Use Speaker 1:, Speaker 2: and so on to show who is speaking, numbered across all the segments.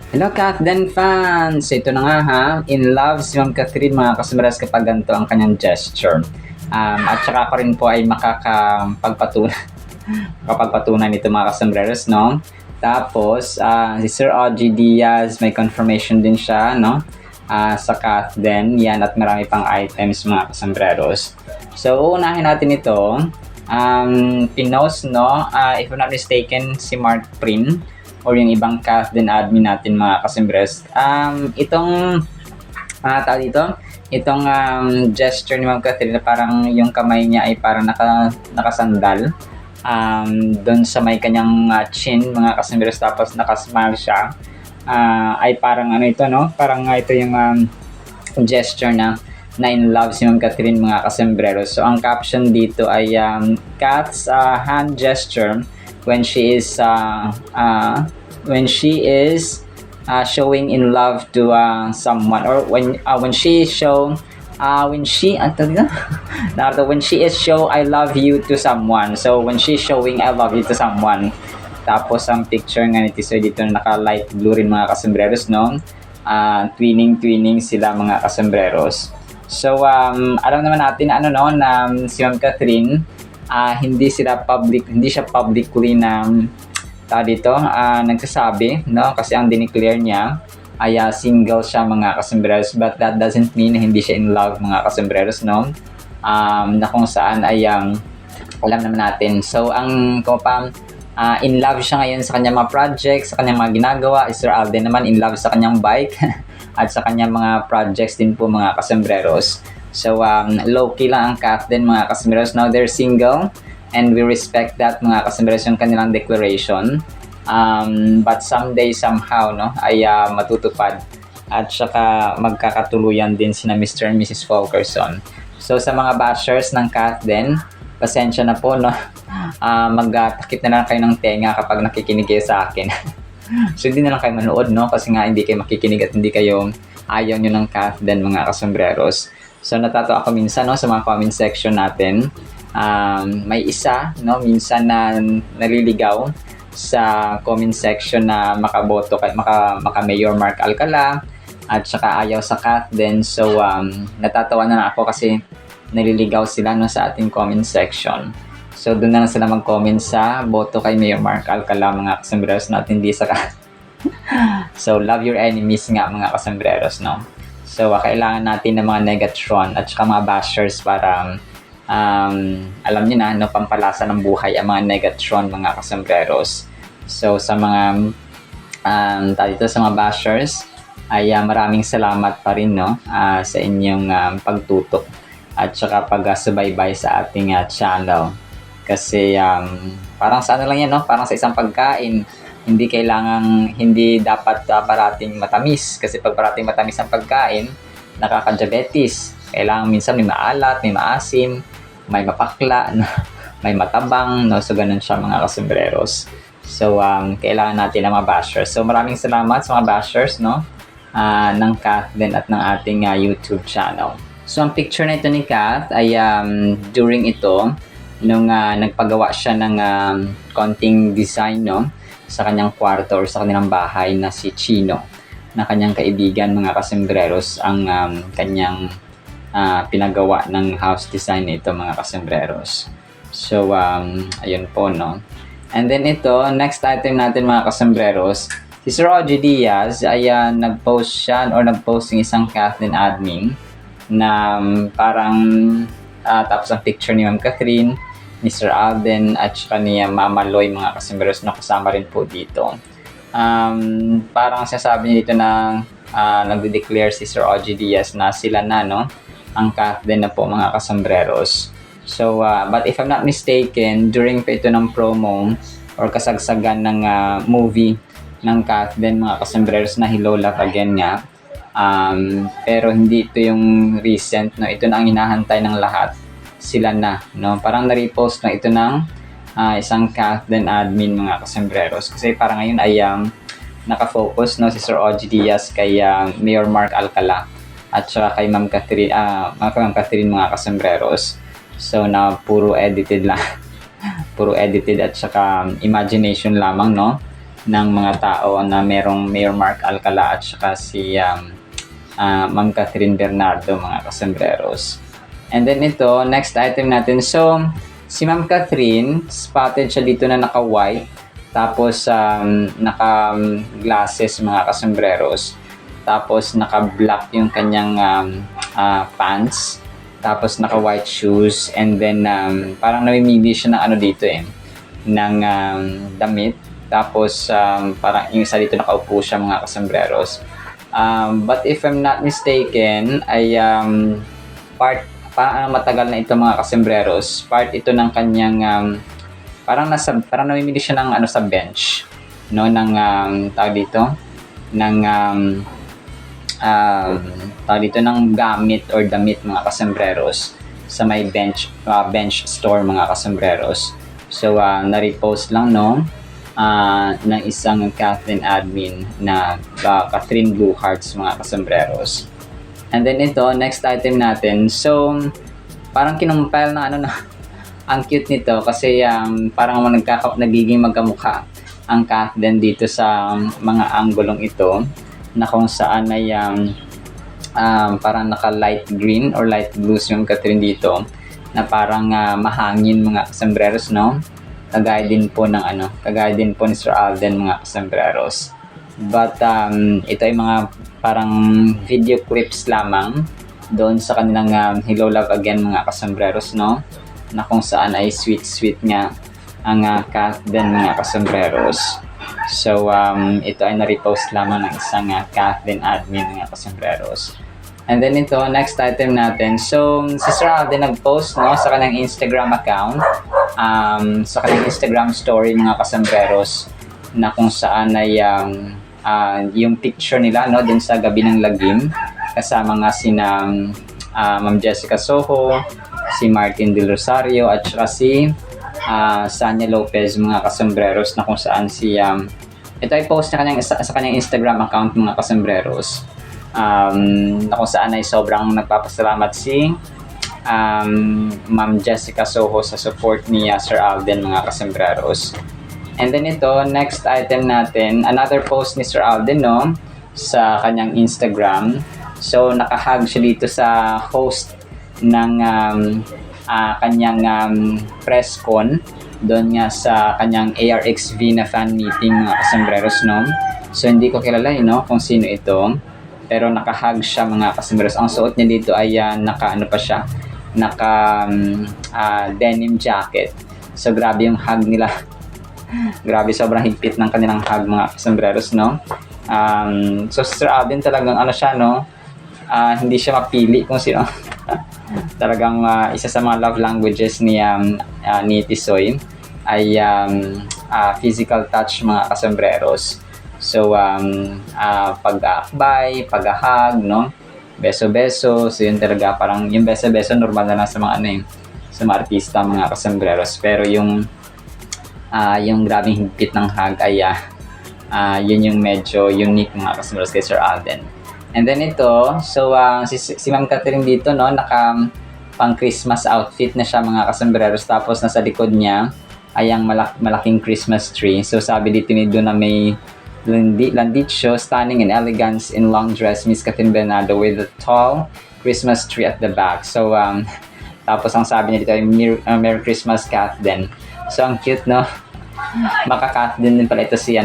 Speaker 1: Hello, Kathden fans! Ito na nga ha, in love si Ma'am Catherine mga kasamaras kapag ganito ang kanyang gesture. At saka ako rin po ay makakapagpatunan nito mga kasambreros, no? Tapos, si Sir Audrey Diaz, may confirmation din siya, no? Sa Kathden, yan, at marami pang items mga kasambreros. So, uunahin natin ito. Pinost, no? If I'm not mistaken, si Mark Prin or yung ibang Kathden admin natin mga kasembres. Tawag dito, itong gesture ni Ma'am Catherine na parang yung kamay niya ay parang nakasandal doon sa may kanyang chin mga kasembres, tapos nakasmile siya. Ay parang ano ito, no? Parang ito yung gesture na in love si Ma'am Catherine mga kasembreros. So ang caption dito ay Kath's hand gesture when she is showing in love to someone, or when she is show I love you to someone. So when she's showing I love you to someone, tapos ang picture nga nito, so dito naka light blue rin mga kasembreros, no? Twinning sila mga kasembreros. So alam naman natin ano, no, na si Ma'am Catherine hindi siya publicly na dito nagsasabi, no, kasi ang dineclare niya ay single siya mga kasembreros, but that doesn't mean na hindi siya in love mga kasembreros, no, na kung saan ay alam naman natin. So ang in love siya ngayon sa kanyang mga projects, sa kanyang mga ginagawa. Sir Alden naman in love sa kanyang bike at sa kanyang mga projects din po mga kasembreros. So, low-key lang ang Kathden mga kasembreros. Now, they're single and we respect that mga kasembreros, yung kanilang declaration. But someday, somehow, no, ay matutupad at saka magkakatuluyan din sina Mr. and Mrs. Fulkerson. So, sa mga bashers ng Kathden, pasensya na po, no? Magtakip na lang kayo ng tenga kapag nakikinig kayo sa akin. So, hindi na lang kayo manood, no? Kasi nga hindi kayo makikinig at hindi kayo ayaw nyo ng Kathden mga kasembreros. So natatawa ako minsan, no, sa mga comment section natin. May isa, no, minsan na naliligaw sa comment section na makaboto kay maka Mayor Mark Alcala at saka ayaw sa Kathden. So natatawa na ako kasi naliligaw sila, no, sa ating comment section. So doon na lang sila mag-comment sa boto kay Mayor Mark Alcala mga kasembreros, at hindi sa So love your enemies nga mga kasembreros, no. So, kailangan natin ng mga negatron at saka mga bashers para alam niyo na, no, pampalasa ng buhay ang mga negatron mga kasembreros. So, sa mga sa mga bashers ay maraming salamat pa rin, no, sa inyong pagtutok at saka pagsubaybay sa ating channel. Kasi parang sa ano lang yan, no, parang sa isang pagkain. Hindi dapat parating matamis, kasi pag parating matamis ang pagkain, nakaka-diabetes. Kailangan minsan may maalat, may maasim, may mapakla, may matabang, no? So ganun siya mga kasembreros. So kailangan natin ng mga bashers. So maraming salamat sa mga bashers, no, ng Kathden at ng ating YouTube channel. So ang picture na ito ni Kath ay during ito nung nagpagawa siya ng konting design, no, sa kanyang kwarto or sa kanilang bahay, na si Chino, na kanyang kaibigan mga kasembreros, ang kanyang pinagawa ng house design nito mga kasembreros. So ayun po, no. And then ito, next item natin mga kasembreros, si Sir Audrey Diaz ay nag-post ng isang Kathden admin na parang tapos ang picture ni Ma'am Catherine, Mr. Alden at saka ni Mama Loy mga kasembreros, na kasama rin po dito. Parang sasabi niya dito na nagde-declare si Sir Audrey Diaz na sila na, no, ang Kathden na po mga kasembreros. So but if I'm not mistaken, during pa ito ng promo or kasagsagan ng movie ng Kathden mga kasembreros na Hello Love Again nga, pero hindi ito yung recent, no, ito na ang hinahantay ng lahat, sila na, no. Parang na-repost na ito ng isang Kathden admin mga kasembreros, kasi parang ngayon ay nakafocus, no, si Sir Audrey Diaz kay Mayor Mark Alcala at saka kay Ma'am Catherine mga kasembreros. So na puro edited lang puro edited at saka imagination lamang, no, ng mga tao na merong Mayor Mark Alcala at saka si Ma'am Catherine Bernardo, mga kasembreros. And then ito, next item natin. So, si Ma'am Catherine, spotted siya dito na naka-white, tapos naka-glasses, mga kasembreros. Tapos naka-black yung kanyang pants. Tapos naka-white shoes. And then parang namimili siya ng ano dito ng damit. Tapos parang yung isa dito nakaupo siya, mga kasembreros. But if I'm not mistaken, ay parang matagal na ito, mga kasembreros. Part ito ng kanyang parang namimili siya ng ano sa bench, no, ng tawag dito ng ng gamit or damit, mga kasembreros, sa may bench store, mga kasembreros. So na-repost lang ng isang Catherine admin na Catherine Blue Hearts, mga kasembreros. And then ito, next item natin. So parang kinumpile na ano na ang cute nito kasi parang nagiging magkamukha ang Catherine dito sa mga anggulong ito, na kung saan ay parang naka light green or light blues yung Catherine dito, na parang mahangin, mga kasembreros, no? Kagaya din po ni Sir Alden, mga kasembreros. But ito ay mga parang video clips lamang doon sa kanilang Hello Love Again, mga kasembreros, no? Na kung saan ay sweet nga ang Catherine, mga kasembreros. So ito ay na-repost lamang ng isang Catherine admin, mga kasembreros. And then ito, next item natin. So si Sir Alden nag-post, no, sa kanyang Instagram account, sa kanyang Instagram story, mga kasembreros, na kung saan ay yung picture nila, no, dun sa gabi ng lagim, kasama nga sina Ma'am Jessica Soho, si Martin Del Rosario, at saka si Sanya Lopez, mga kasembreros, na kung saan ito ay post na sa kanyang Instagram account, mga kasembreros, na kung saan ay sobrang nagpapasalamat si Ma'am Jessica Soho sa support ni Sir Alden, mga kasembreros. And then ito, next item natin, another post ni Sir Alden, no, sa kanyang Instagram. So nakahag siya dito sa host ng kanyang press con doon nga sa kanyang ARXV na fan meeting, mga kasembreros, no. So hindi ko kilala kung sino ito, pero nakahag siya, mga kasembreros. Ang suot niya dito ay naka denim jacket. So grabe yung hug nila. Grabe, sobrang higpit ng kanilang hug, mga kasembreros, no. So Sir Alden talagang siya, no, hindi siya mapili kung sino. Talagang isa sa mga love languages ni Tisoy ay physical touch, mga kasembreros. So pag-aakbay, pag-ahag, no, beso-beso. So yun talaga, parang yung beso-beso normal na lang sa mga sa mga artista, mga kasembreros. Pero yung grabing higpit ng hug ay yun yung medyo unique, mga kasembreros, kay Sir Alden. And then ito, so si Ma'am Catherine dito, no, naka pang Christmas outfit na siya, mga kasembreros. Tapos nasa likod niya ay ang malaking Christmas tree. So sabi dito ni Duna May Landicho, stunning and elegance in long dress, Miss Catherine Bernardo with a tall Christmas tree at the back. So tapos ang sabi niya dito ay Merry Christmas, Catherine. So ang cute, no. Maka-Catherine din pala ito si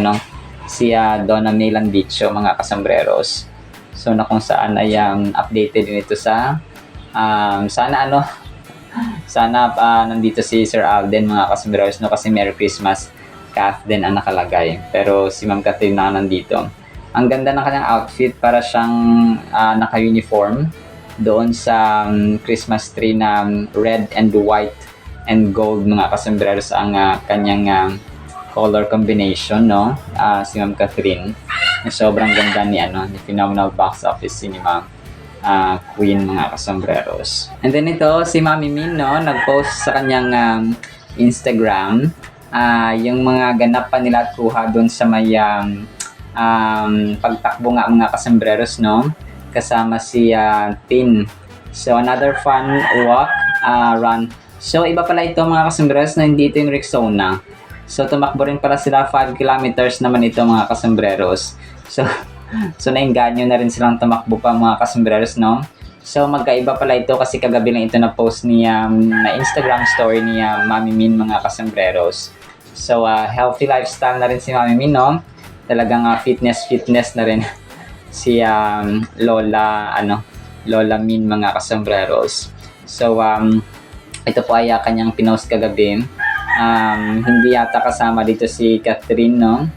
Speaker 1: Donna May Landicho, mga kasembreros. So na kung saan ay updated din ito sa sana nandito si Sir Alden, mga kasembreros, no, kasi Merry Christmas, Catherine ang nakalagay. Pero si Ma'am Catherine na nandito. Ang ganda ng kanyang outfit, para siyang naka-uniform doon sa Christmas tree na red and white and gold, mga kasembreros, ang kanyang color combination, no. Si Ma'am Catherine, sobrang ganda ni Phenomenal Box Office Cinema Queen, mga kasembreros. And then ito, si Mami Min, no, nag-post sa kanyang Instagram yung mga ganap pa nila at kuha doon sa may pagtakbo nga, mga kasembreros, no, kasama si Tin. So another fun walk, run. So iba pala ito, mga kasembreros, na hindi ito yung Rexona. So, tumakbo rin pala sila 5 kilometers naman ito mga kasembreros. So nainganyo na rin silang tumakbo pa mga kasembreros, no? So, magkaiba pala ito kasi kagabi lang ito na post niya na Instagram story niya, Mami Min, mga kasembreros. So, healthy lifestyle na rin si Mami Min, no? Talagang fitness na rin si Lola Min, mga kasembreros. So, ito po ay kanyang pinost kagabi. Hindi yata kasama dito si Catherine, no?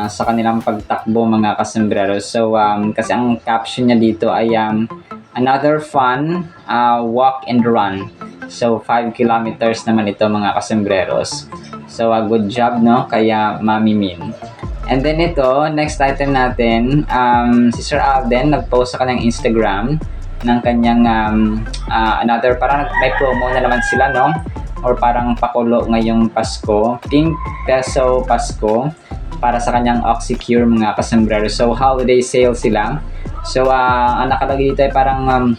Speaker 1: Sa kanilang pagtakbo mga kasembreros. So, kasi ang caption niya dito ay another fun walk and run. So, 5 kilometers naman ito mga kasembreros. So, good job, no? Kaya Mami Min. And then ito, next item natin, si Sir Alden nag-post sa kanyang Instagram ng kanyang another, parang may promo na naman sila, no? Or parang pakulo ngayong Pasko, Pink Peso Pasko, para sa kanyang OxyCure mga kasembreros. So, holiday sale sila. So, ang nakalagay dito ay parang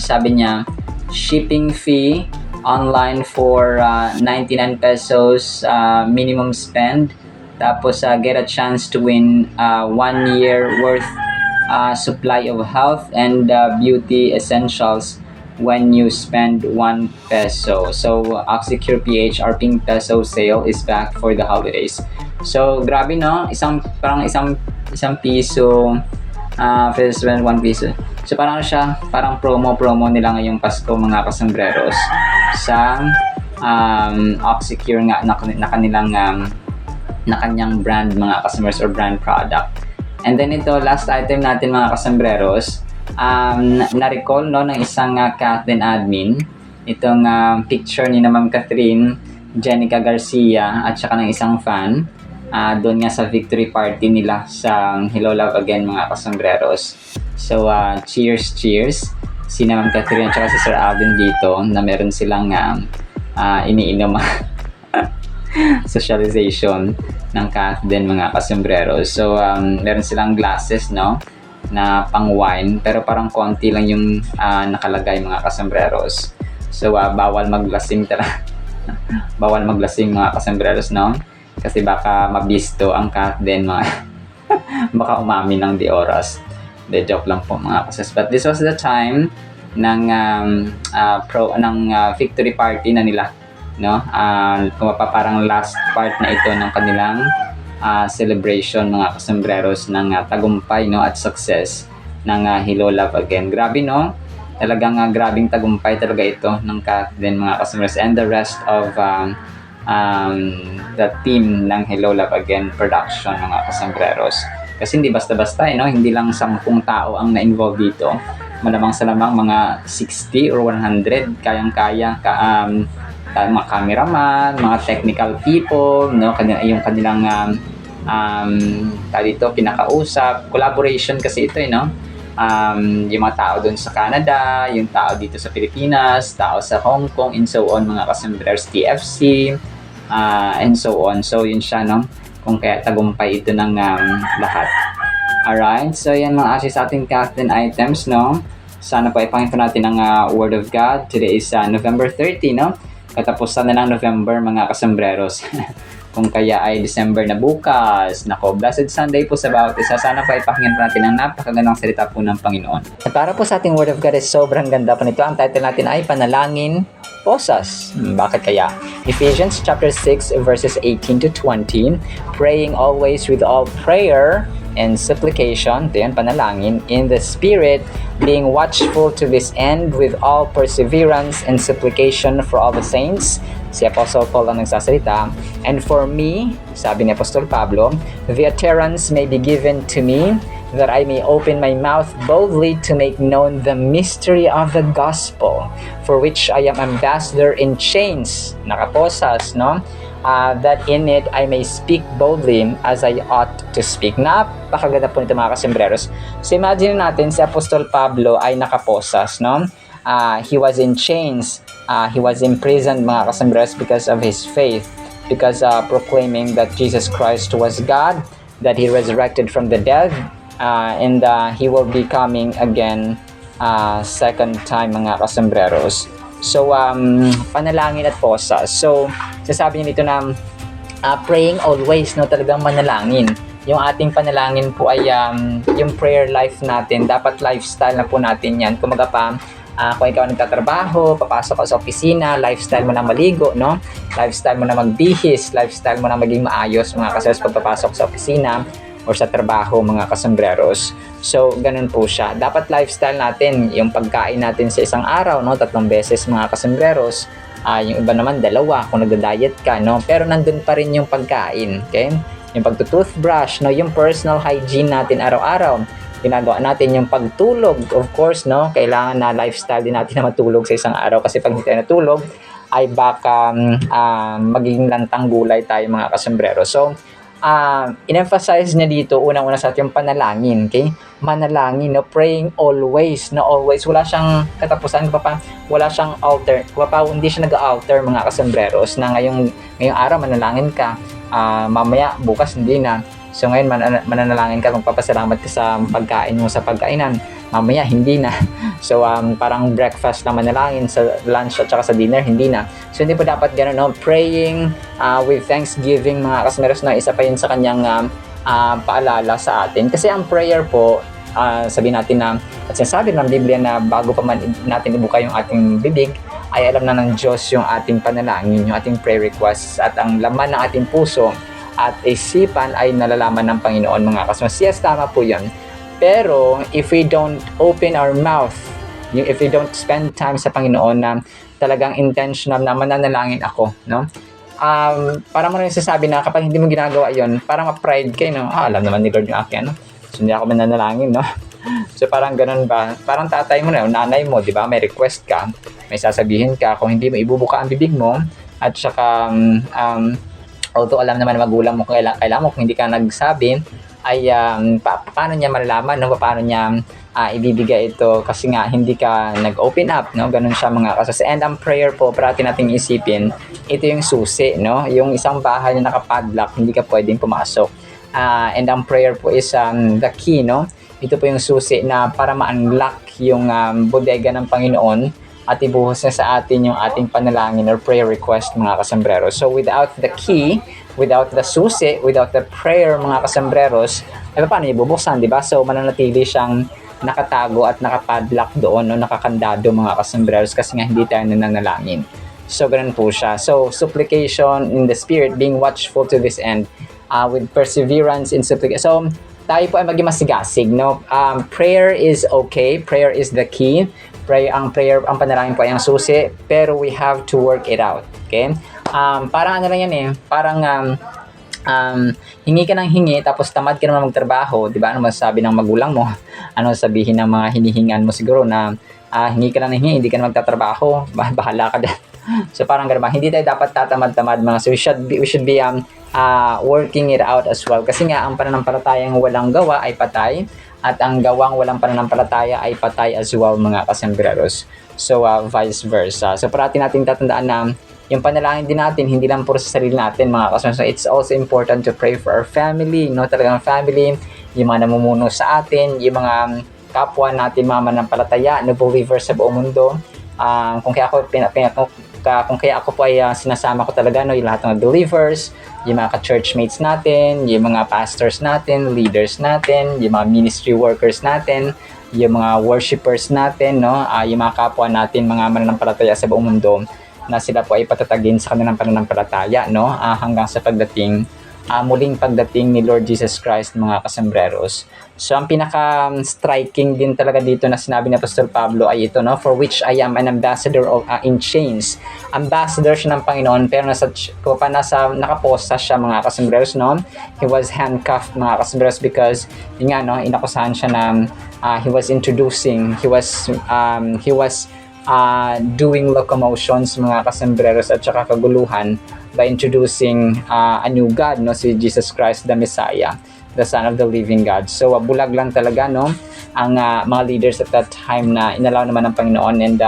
Speaker 1: sabi niya, shipping fee online for 99 pesos minimum spend. Tapos, get a chance to win 1 year worth supply of health and beauty essentials when you spend 1 peso. So, OxyCure PH, our Pink Peso sale is back for the holidays. So, grabe, no? Parang isang piso, 1 piso. So, parang siya, parang promo nila ngayong Pasko mga kasembreros sa OxyCure nga na kanyang brand mga customers or brand product. And then ito, last item natin mga kasembreros, na-recall, no, ng isang Catherine admin, itong picture ni na Ma'am Catherine Jenica Garcia at saka ng isang fan doon nga sa victory party nila sa Hello Love Again mga kasembreros. So, cheers si na Ma'am Catherine at saka si Sir Alden dito na meron silang iniinom socialization ng Catherine mga kasembreros. So, meron silang glasses, no, na pang wine, pero parang konti lang yung nakalagay mga kasembreros. So, bawal maglasing bawal maglasing mga kasembreros, no? Kasi baka mabisto ang Catherine mga baka umami ng di oras. De joke lang po mga kases. But this was the time ng victory party na nila, no? Parang last part na ito ng kanilang celebration mga kasembreros ng tagumpay, no, at success ng Hello Love Again. Grabe, no? Talagang grabing tagumpay talaga ito ng Catherine mga kasembreros and the rest of the team ng Hello Love Again production mga kasembreros. Kasi hindi basta-basta, no? Hindi lang 10 tao ang na-involve dito. Malamang sa lamang mga 60 or 100 kayang-kaya mga cameraman, mga technical people, no, yung kanilang dito pinakausap, collaboration kasi ito, no. Yung mga tao doon sa Canada, yung tao dito sa Pilipinas, tao sa Hong Kong, and so on mga kasembreros, TFC, and so on. So yun siya, no, kung kaya tagumpay ito ng lahat. Alright, so yan mga asis sa ating Catherine items, no. Sana po ipangito natin ang Word of God. Today is November 30, no. Katapusan na ng November mga kasembreros. Kung kaya ay December na bukas. Nako, Blessed Sunday po sa bawat isa. Sana pa ipakinggan natin ang napakagandang salita po ng Panginoon. At para po sa ating Word of God is sobrang ganda po nito. Ang title natin ay Panalangin Posas. Bakit kaya? Ephesians chapter 6 verses 18 to 20. Praying always with all prayer and supplication, ito yan, panalangin, in the Spirit, being watchful to this end with all perseverance and supplication for all the saints. Si Apostle Paul ang nagsasalita. And for me, sabi ni Apostol Pablo, the utterance may be given to me, that I may open my mouth boldly to make known the mystery of the gospel, for which I am ambassador in chains, nakaposas, no? That in it I may speak boldly as I ought to speak. Napakaganda po nito mga kasembreros. So imagine natin si Apostol Pablo ay nakaposas, no? He was in chains. He was imprisoned mga kasembreros because of his faith, because proclaiming that Jesus Christ was God, that He resurrected from the dead, and He will be coming again second time mga kasembreros. So, panalangin at posa. So, sasabi niya dito na praying always, no, talagang manalangin. Yung ating panalangin po ay yung prayer life natin, dapat lifestyle na po natin yan. Kumaga pa, kung ikaw nagtatrabaho, papasok ka sa opisina, lifestyle mo na maligo, no? Lifestyle mo na magbihis, lifestyle mo na maging maayos mga kasers pagpapasok sa opisina or sa trabaho mga kasombreros. So, ganun po siya. Dapat lifestyle natin, yung pagkain natin sa isang araw, no? 3 beses mga kasombreros. Yung iba naman 2 kung nagda-diet ka, no? Pero nandun pa rin yung pagkain, okay? Yung pagtutoothbrush, no? Yung personal hygiene natin araw-araw. Ginagawa natin yung pagtulog, of course, no? Kailangan na lifestyle din natin na matulog sa isang araw kasi pag hindi tayo natulog, ay baka magiging lantang gulay tayo mga kasombrero. So, in-emphasize niya dito, unang-una sa ating panalangin, okay? Manalangin, no? Praying always, no? Always. Wala siyang katapusan, wala siyang alter. Hindi siya nag-alter mga kasombreros na ngayong araw manalangin ka, mamaya, bukas hindi na. So ngayon mananalangin ka, magpapasalamat ka sa pagkain mo sa pagkainan, mamaya hindi na. So parang breakfast na manalangin, sa lunch at saka sa dinner hindi na. So hindi po dapat gano'n, no? Praying with thanksgiving mga kasmeros, na isa pa yun sa kanyang paalala sa atin. Kasi ang prayer po, sabihin natin na, at sinasabi ng Biblia na bago pa man natin ibuka yung ating bibig, ay alam na ng Diyos yung ating panalangin, yung ating prayer requests, at ang laman ng ating puso at isipan ay nalalaman ng Panginoon mga kasmas. Yes, tama po yun. Pero if we don't open our mouth, if we don't spend time sa Panginoon na talagang intentional na mananalangin ako, no? Parang mo rin sasabi na kapag hindi mo ginagawa yon, parang ma-pride kayo, no? Alam naman ni Lord yung akin, no? So hindi ako mananalangin, no? So parang ganun ba? Parang tatay mo na, nanay mo, di ba? May request ka, may sasabihin ka, kung hindi mo ibubuka ang bibig mo, at saka although alam naman magulang mo kailangan mo, kung hindi ka nagsabi, ay paano niya malalaman, no? Paano niya ibibigay ito kasi nga hindi ka nag-open up, no? Ganun siya mga kasas. And ang prayer po, parati nating isipin, ito yung susi, no? Yung isang bahay na nakapadlock, hindi ka pwedeng pumasok. And ang prayer po is the key, no? Ito po yung susi na para ma-unlock yung bodega ng Panginoon at ibuhos na sa atin yung ating panalangin or prayer request mga kasambreros. So without the key, without the susi, without the prayer mga kasambreros, ay paano ibubuksan, di ba? So mananatili siyang nakatago at nakapadlock doon, no? Nakakandado mga kasambreros kasi nga hindi tayo nananalangin. So ganun po siya. So supplication in the spirit, being watchful to this end, with perseverance in supplication. So tayo po ay maging masigasig, no? Prayer is okay, prayer is the key. Ang panalangin po ay ang susi, pero we have to work it out, okay? Parang ano lang yan eh, parang hingi ka ng hingi, tapos tamad ka naman magtrabaho, di ba? Ano masasabi ng magulang mo? Ano sabihin ng mga hinihingan mo siguro na hingi ka lang ng hingi, hindi ka na magtatrabaho, bahala ka dyan. So parang gano'n, hindi tayo dapat tatamad-tamad mga, so we should be working it out as well, kasi nga ang pananampalatayang walang gawa ay patay, at ang gawang walang pananampalataya ay patay as well mga kasembreros. So vice versa. So parati natin tatandaan na yung panalangin din natin hindi lang puro sa sarili natin mga kasembreros. So it's also important to pray for our family, no? Talagang family, yung mga namumuno sa atin, yung mga kapwa natin mga mananampalataya, no, believers sa buong mundo. Kung kaya ako po ay sinasama ko talaga, no, yung lahat ng believers, yung mga ka-churchmates natin, yung mga pastors natin, leaders natin, yung mga ministry workers natin, yung mga worshipers natin, no, yung mga kapwa natin, mga mananampalataya sa buong mundo, na sila po ay patatagin sa kanilang pananampalataya, no, hanggang sa muling pagdating ni Lord Jesus Christ mga kasembreros. So ang pinaka-striking din talaga dito na sinabi ni Apostol Pablo ay ito, no? For which I am an ambassador in chains. Ambassador siya ng Panginoon, pero nakaposta siya mga kasembreros, no? He was handcuffed mga kasembreros because yun nga, no, inakusahan siya na he was doing locomotions mga kasembreros at saka kaguluhan by introducing a new God, no, si Jesus Christ the Messiah, the Son of the Living God. So bulag lang talaga, no, ang mga leaders at that time na inalaw naman ng Panginoon and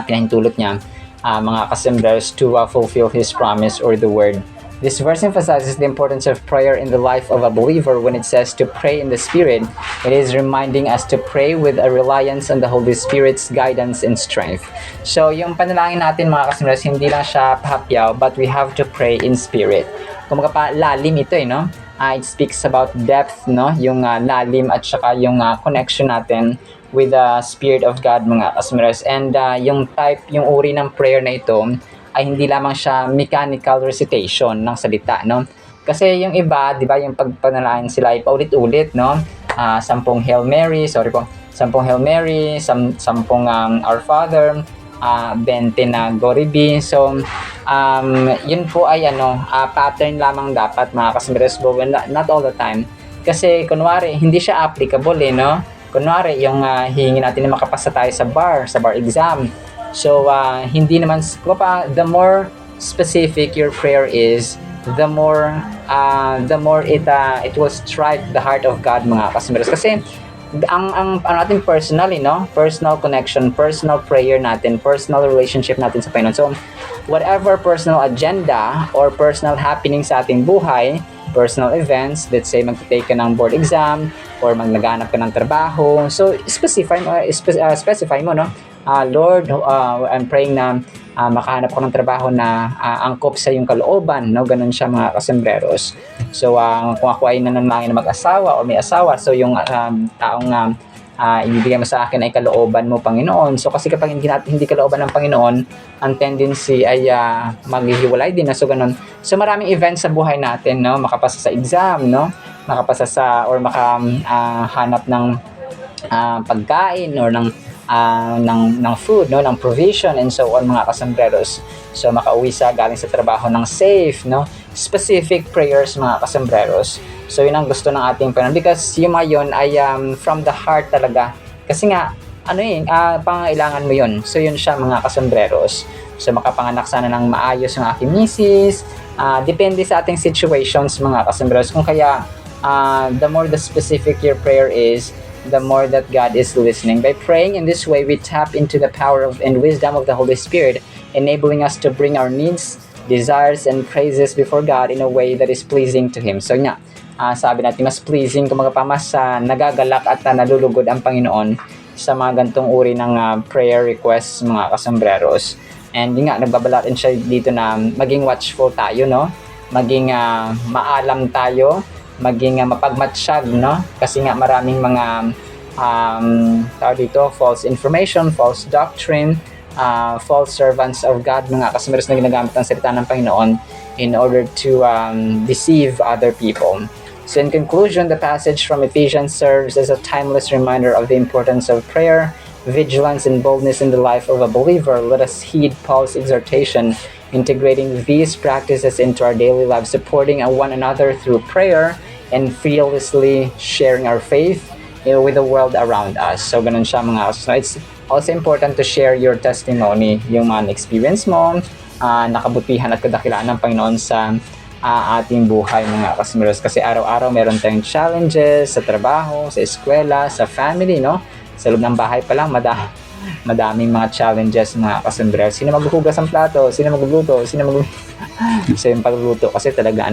Speaker 1: pinahintulot niya mga kasembreros to fulfill His promise or the word This verse emphasizes the importance of prayer in the life of a believer when it says to pray in the Spirit. It is reminding us to pray with a reliance on the Holy Spirit's guidance and strength. So, yung panalangin natin mga kasimras, hindi lang siya hapyaw, but we have to pray in spirit. Kumaga pa, lalim ito no? It speaks about depth, no? Yung lalim at saka yung connection natin with the Spirit of God mga kasimras. And yung uri ng prayer na ito, ay hindi lamang siya mechanical recitation ng salita, no? Kasi yung iba, di ba, yung pagpanalangin sila ay paulit-ulit, no? 10 Hail Mary, 10 Hail Mary, 10 Our Father, 20 na Glory Be. So, yun po ay pattern lamang dapat mga kasimres, but not all the time. Kasi, kunwari, hindi siya applicable, no? Kunwari, yung hihingi natin na makapasa tayo sa bar exam. So, hindi naman, the more specific your prayer is, the more it will strike the heart of God mga kasimers. Kasi, ang natin personally, no? Personal connection, personal prayer natin, personal relationship natin sa Panginoon. So, whatever personal agenda or personal happening sa ating buhay, personal events, let's say mag-take ka ng board exam or maglaganap ka ng trabaho. So, specify mo, no? Lord, I'm praying na makahanap ko ng trabaho na angkop sa yung kalooban, no? Ganun siya mga kasembreros. So, kung ako ay nananangin na mag-asawa o may asawa, so yung taong ibibigay mo sa akin ay kalooban mo, Panginoon. So, kasi kapag hindi kalooban ng Panginoon, ang tendency ay maghihiwalay din na. So, ganun. So, maraming events sa buhay natin, no? Makapasa sa exam, no? Makapasa sa, or makahanap ng pagkain or ng food, no, ng provision and so on mga kasembreros. So makauwi galing sa trabaho ng safe, no, specific prayers mga kasembreros. So yun ang gusto ng ating Panginoon, because yung mga yun ay from the heart talaga, kasi nga pangangailangan mo yun. So yun siya mga kasembreros. So makapanganak sana ng maayos yung aking misis, depende sa ating situations mga kasembreros. Kung kaya the more the specific your prayer is, the more that God is listening. By praying in this way, we tap into the power and wisdom of the Holy Spirit, enabling us to bring our needs, desires, and praises before God in a way that is pleasing to Him. So nga, sabi natin, mas pleasing, mas nagagalak at nalulugod ang Panginoon sa mga gantong uri ng prayer requests mga kasembreros. And yun nga, nagbabalatin siya dito na maging watchful tayo, no? Maging maalam tayo, maging mapagmatsyag, no? Kasi nga maraming mga false information, false doctrine, false servants of God, mga kasembreros na ginagamit ng salita ng Panginoon in order to deceive other people. So in conclusion, the passage from Ephesians serves as a timeless reminder of the importance of prayer, vigilance, and boldness in the life of a believer. Let us heed Paul's exhortation, integrating these practices into our daily lives, supporting one another through prayer, and fearlessly sharing our faith with the world around us. So, ganun siya mga. So, it's also important to share your testimony, yung mga experience mo, nakabutihan at kadakilaan ng Panginoon sa ating buhay mga kasembreros. Kasi araw-araw meron tayong challenges sa trabaho, sa eskwela, sa family, no? Sa loob ng bahay pa lang, madaming mga challenges mga kasembreros. Sino maghuhugas ng plato? Sino magluluto? So yung pagluluto kasi talaga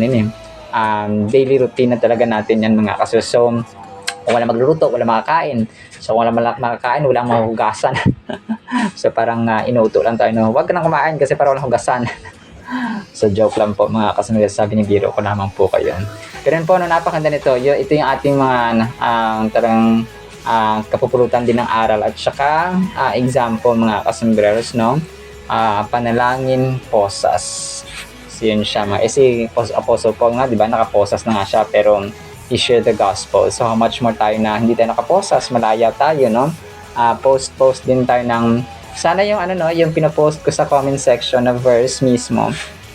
Speaker 1: daily routine na talaga natin yan mga kasembreros. So kung wala magluluto, wala makakain. So kung wala makakain, walang mahuhugasan. So parang inuuto lang tayo, no? Huwag ka nang kumain kasi para walang hugasan. So joke lang po mga kasembreros, sabi ni biro ko naman po kayo. Ganun po, no, napakaganda nito. Ito yung ating mga tarang kapupulutan din ng aral at saka example mga kasembreros, no? Panalangin posas. So yun siya mga. Si Apostle Paul nga, di ba, nakaposas na nga siya, pero i-share the gospel. So how much more tayo na hindi tayo nakaposas, malaya tayo, no? Post din tayo ng, sana yung yung pinopost ko sa comment section na verse mismo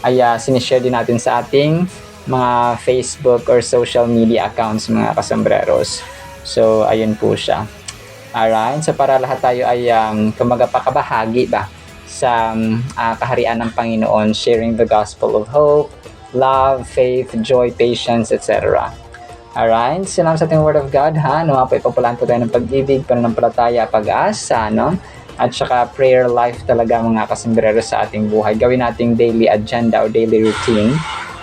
Speaker 1: ay sinishare din natin sa ating mga Facebook or social media accounts mga kasembreros. So, ayun po siya. Alright, so para lahat tayo ay pakabahagi ba sa kaharian ng Panginoon, sharing the gospel of hope, love, faith, joy, patience, etc. Alright, sinama sa ating word of God, ha? Ipapulaan po tayo ng pag-ibig, pananampalataya, pag-asa, no? At saka prayer life talaga mga kasembreros sa ating buhay. Gawin nating daily agenda or daily routine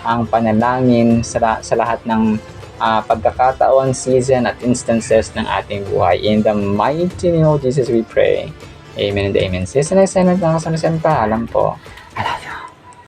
Speaker 1: ang panalangin sa lahat ng pagkakataon, season at instances ng ating buhay. In the mighty name of Jesus we pray. Amen and amen. See you sa next time. Paalam po.